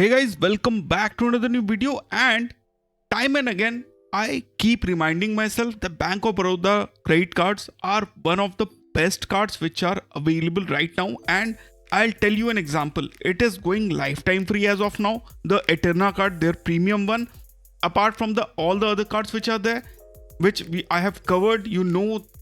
Hey guys, welcome back to another new video, and time and again I keep reminding myself that Bank of Baroda credit cards are one of the best cards which are available right now, and I'll tell you an example. It is going lifetime free as of now. The ETERNA card, their premium one, apart from the all the other cards which are there, which I have covered.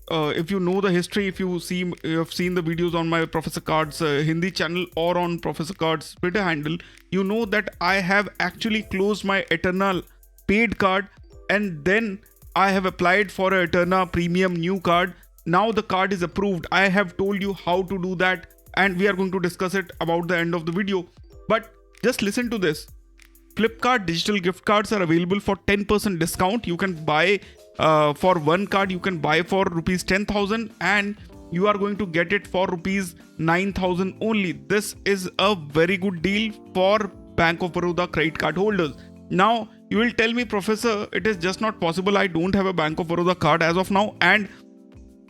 If you know the history, if you have seen the videos on my Professor Cards Hindi channel or on Professor Cards Twitter handle, you know that I have actually closed my Eternal paid card, and then I have applied for a Eterna premium new card. Now the card is approved. I have told you how to do that, and we are going to discuss it about the end of the video. But just listen to this. Flipkart digital gift cards are available for 10% discount. You can buy for one card, you can buy for rupees 10,000, and you are going to get it for rupees 9,000 only. This is a very good deal for Bank of Baroda credit card holders. Now you will tell me, Professor, it is just not possible. I don't have a Bank of Baroda card as of now, and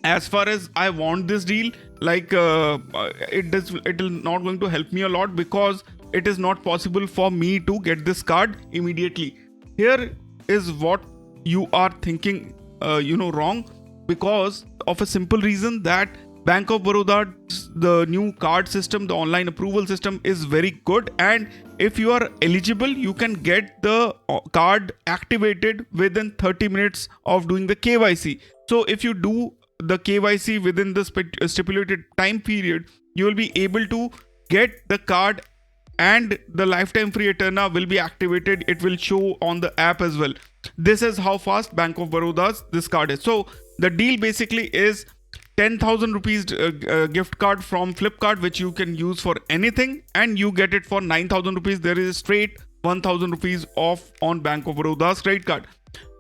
as far as I want this deal, it will not going to help me a lot, because it is not possible for me to get this card immediately. Here is what you are thinking wrong, because of a simple reason that Bank of Baroda, the new card system, the online approval system is very good, and if you are eligible, you can get the card activated within 30 minutes of doing the KYC. So if you do the KYC within the stipulated time period, you will be able to get the card, and the lifetime free Eterna will be activated. It will show on the app as well. This is how fast Bank of Baroda's this card is. So the deal basically is 10,000 rupees gift card from Flipkart, which you can use for anything, and you get it for 9,000 rupees. There is straight 1,000 rupees off on Bank of Baroda's credit card.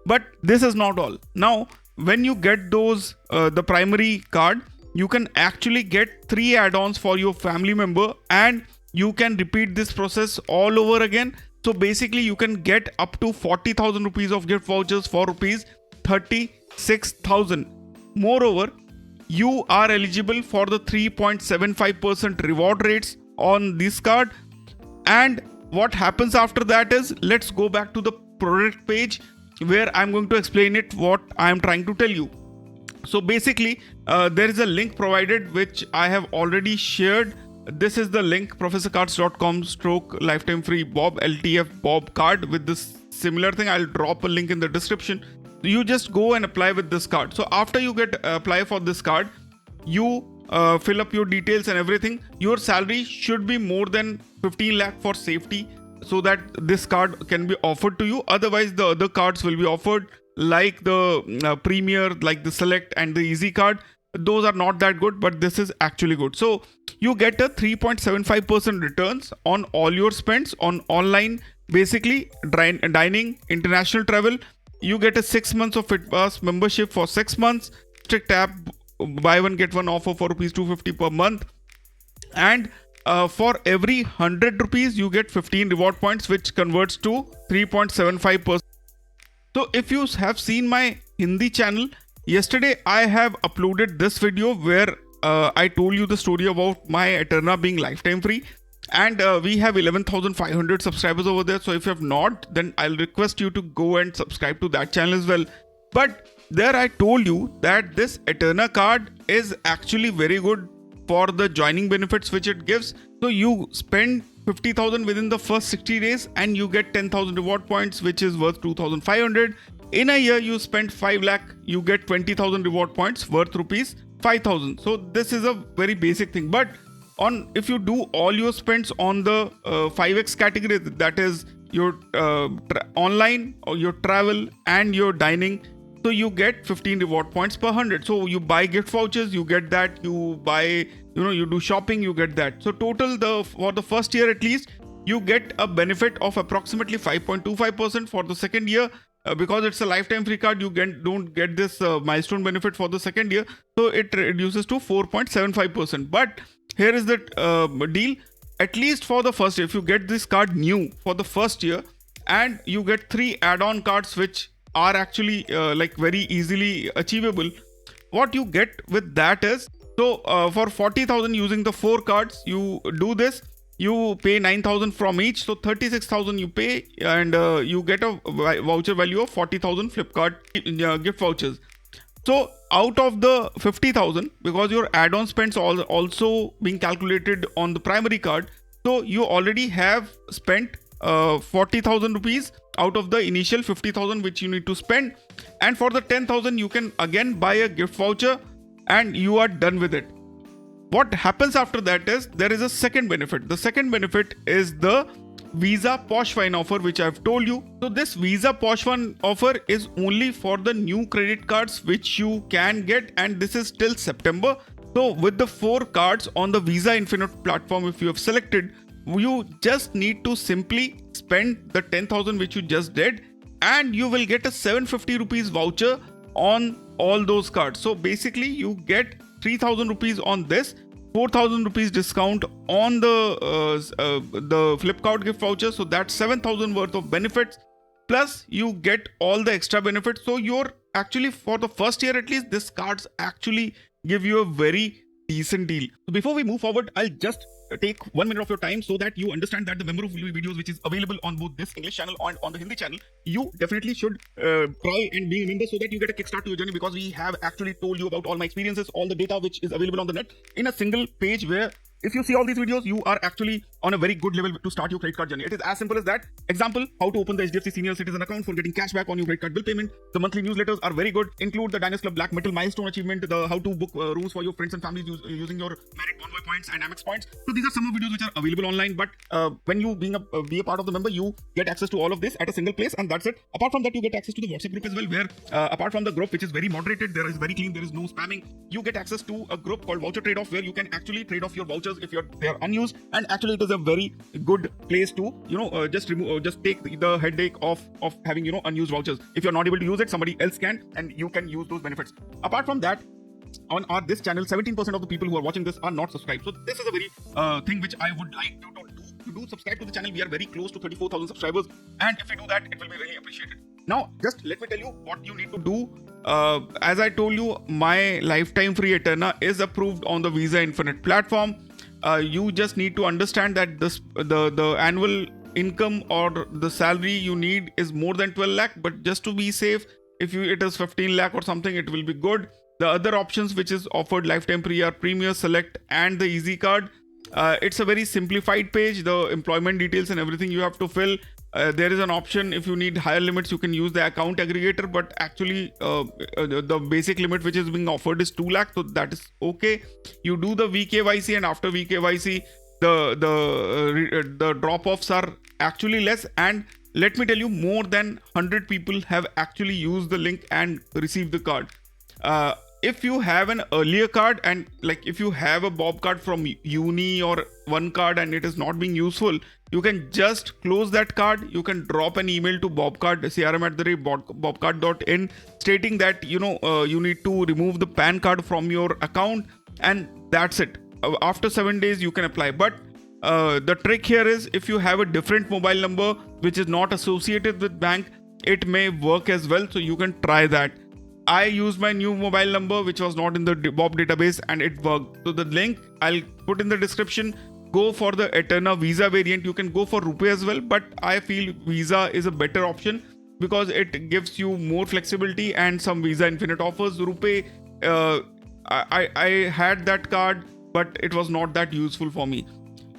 But this is not all. Now, when you get those the primary card, you can actually get 3 add-ons for your family member, and you can repeat this process all over again. So basically you can get up to 40,000 rupees of gift vouchers for rupees 36,000. Moreover, you are eligible for the 3.75% reward rates on this card. And what happens after that is, let's go back to the product page where I'm going to explain it, what I'm trying to tell you. So basically there is a link provided which I have already shared. This is the link, professorcards.com/lifetime free Bob LTF Bob card with this similar thing. I'll drop a link in the description. You just go and apply with this card. So after you apply for this card, you fill up your details and everything. Your salary should be more than 15 lakh for safety, so that this card can be offered to you. Otherwise the other cards will be offered, like the Premier, like the Select and the Easy card. Those are not that good, but this is actually good. So you get a 3.75% returns on all your spends on online, basically dining, international travel. You get a 6 months of FitPass membership for 6 months, strict app buy one get one offer for rupees 250 per month, and for every 100 rupees you get 15 reward points, which converts to 3.75%. So if you have seen my Hindi channel, yesterday I have uploaded this video where I told you the story about my Eterna being lifetime free, and we have 11,500 subscribers over there. So if you have not, then I'll request you to go and subscribe to that channel as well. But there I told you that this Eterna card is actually very good for the joining benefits which it gives. So you spend 50,000 within the first 60 days and you get 10,000 reward points, which is worth 2,500. In a year you spend 5 lakh, you get 20,000 reward points worth rupees 5,000. So this is a very basic thing. But if you do all your spends on the 5x category, that is your online or your travel and your dining, so you get 15 reward points per 100. So you buy gift vouchers, you get that. You buy, you do shopping, you get that. So total for the first year at least, you get a benefit of approximately 5.25% for the second year. Because it's a lifetime free card, you don't get this milestone benefit for the second year. So it reduces to 4.75%. But here is the deal. At least for the first year, if you get this card new for the first year, and you get 3 add-on cards which are actually very easily achievable, what you get with that is, so for 40,000 using the 4 cards, you do this, you pay 9,000 from each, so 36,000 you pay, and you get a voucher value of 40,000 Flipkart gift vouchers. So out of the 50,000, because your add-on spends also being calculated on the primary card, so you already have spent 40,000 rupees out of the initial 50,000 which you need to spend, and for the 10,000 you can again buy a gift voucher and you are done with it. What happens after that is there is a second benefit. The second benefit is the Visa Posh Fine offer, which I've told you. So this Visa Posh Fine offer is only for the new credit cards which you can get, and this is till September. So with the 4 cards on the Visa Infinite platform, if you have selected, you just need to simply spend the 10,000 which you just did, and you will get a 750 rupees voucher on all those cards. So basically you get 3,000 rupees on this, 4,000 rupees discount on the Flipkart gift voucher. So that's 7,000 worth of benefits, plus you get all the extra benefits. So you're actually, for the first year at least, this cards actually give you a very decent deal. So before we move forward, I'll just take 1 minute of your time so that you understand that the member of videos which is available on both this English channel and on the Hindi channel, you definitely should try and be a member so that you get a kickstart to your journey, because we have actually told you about all my experiences, all the data which is available on the net in a single page, where if you see all these videos, you are actually on a very good level to start your credit card journey. It is as simple as that. Example, how to open the HDFC Senior Citizen account for getting cashback on your credit card bill payment. The monthly newsletters are very good. Include the Diners Club Black Metal Milestone Achievement, the how to book rooms for your friends and families using your Merit Convoy points and Amex points. So these are some of the videos which are available online, but when you be a part of the member, you get access to all of this at a single place, and that's it. Apart from that, you get access to the WhatsApp group as well, where apart from the group which is very moderated, there is very clean, there is no spamming, you get access to a group called Voucher Trade Off, where you can actually trade off your vouchers if they are unused, and actually it is a very good place to just take the headache of having unused vouchers. If you're not able to use it, somebody else can, and you can use those benefits. Apart from that, on this channel, 17% of the people who are watching this are not subscribed. So this is a very thing which I would like you to do. Subscribe to the channel. We are very close to 34,000 subscribers, and if you do that, it will be really appreciated. Now, just let me tell you what you need to do. As I told you, my lifetime free ETERNA is approved on the Visa Infinite platform. You just need to understand that the annual income or the salary you need is more than 12 lakh, but just to be safe, if it is 15 lakh or something, it will be good. The other options which is offered, lifetime free, are Premier, Select and the Easy Card. It's a very simplified page. The employment details and everything you have to fill. There is an option, if you need higher limits, you can use the account aggregator, but actually the basic limit which is being offered is 2 lakh, so that is okay. You do the VKYC, and after VKYC, the drop-offs are actually less, and let me tell you, more than 100 people have actually used the link and received the card. If you have an earlier card, and like if you have a Bob card from uni or one card and it is not being useful, you can just close that card. You can drop an email to bobcard@bobcard.in stating that you need to remove the PAN card from your account, and that's it. After 7 days you can apply. But the trick here is, if you have a different mobile number which is not associated with bank, it may work as well, so you can try that. I used my new mobile number which was not in the Bob database, and it worked. So the link I'll put in the description. Go for the ETERNA Visa variant. You can go for Rupee as well, but I feel Visa is a better option because it gives you more flexibility and some Visa Infinite offers. Rupee, I had that card, but it was not that useful for me.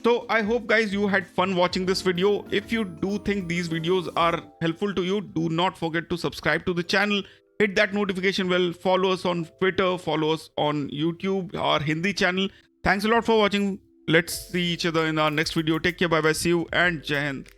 So I hope guys you had fun watching this video. If you do think these videos are helpful to you, do not forget to subscribe to the channel. Hit that notification bell, follow us on Twitter, follow us on YouTube, our Hindi channel. Thanks a lot for watching. Let's see each other in our next video. Take care, bye bye, see you, and Jai Hind.